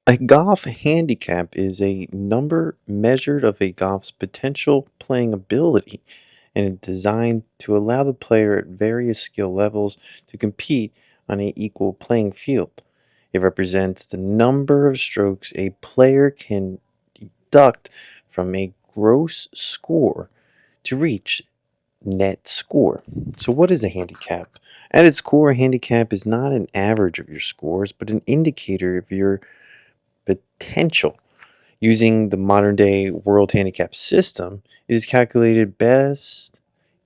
A golf handicap is a number measured of a golf's potential playing ability and it's designed to allow the player at various skill levels to compete on an equal playing field. It represents the number of strokes a player can deduct from a gross score to reach net score. So, what is a handicap? At its core, a handicap is not an average of your scores, but an indicator of your potential. Using the modern day world handicap system, it is calculated best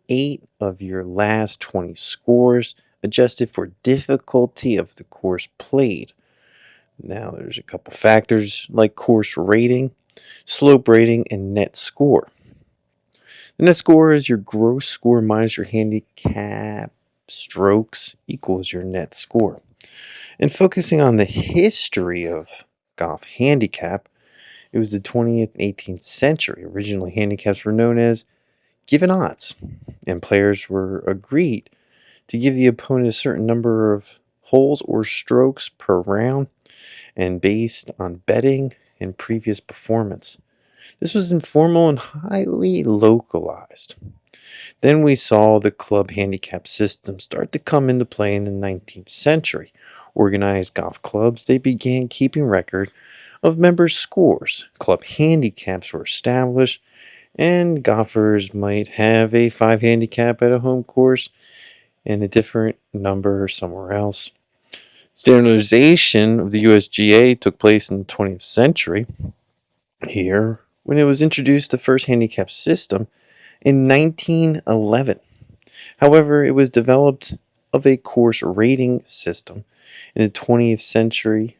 8 of your last 20 scores, adjusted for difficulty of the course played. Now, there's a couple factors like course rating, slope rating, and net score. The net score is your gross score minus your handicap strokes equals your net score. And focusing on the history of golf handicap, it was the 20th and 18th century. Originally, handicaps were known as given odds, and players were agreed to give the opponent a certain number of holes or strokes per round, and based on betting and previous performance. This was informal and highly localized. Then we saw the club handicap system start to come into play in the 19th century. Organized golf clubs, they began keeping record of members' scores. Club handicaps were established, and golfers might have a 5 handicap at a home course and a different number somewhere else. Standardization of the USGA took place in the 20th century. Here, when it was introduced the first handicap system in 1911. However, it was developed of a course rating system in the 20th century,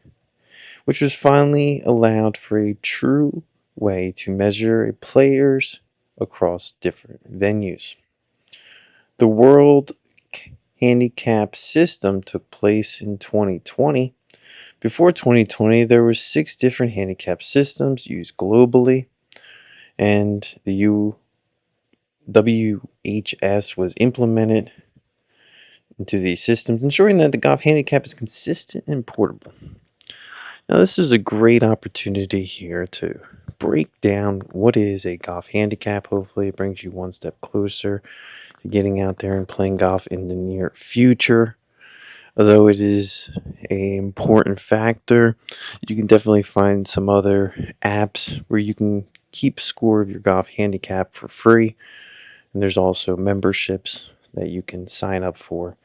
which was finally allowed for a true way to measure players across different venues. The World Handicap System took place in 2020. Before 2020, there were 6 different handicap systems used globally, and the WHS was implemented into these systems, ensuring that the golf handicap is consistent and portable. Now, this is a great opportunity here to break down what is a golf handicap. Hopefully, it brings you one step closer to getting out there and playing golf in the near future. Although it is an important factor, you can definitely find some other apps where you can keep score of your golf handicap for free. And there's also memberships that you can sign up for.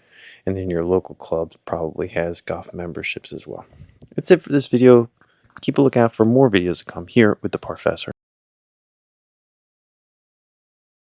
And then your local club probably has golf memberships as well. That's it for this video. Keep a lookout for more videos to come here with the Professor.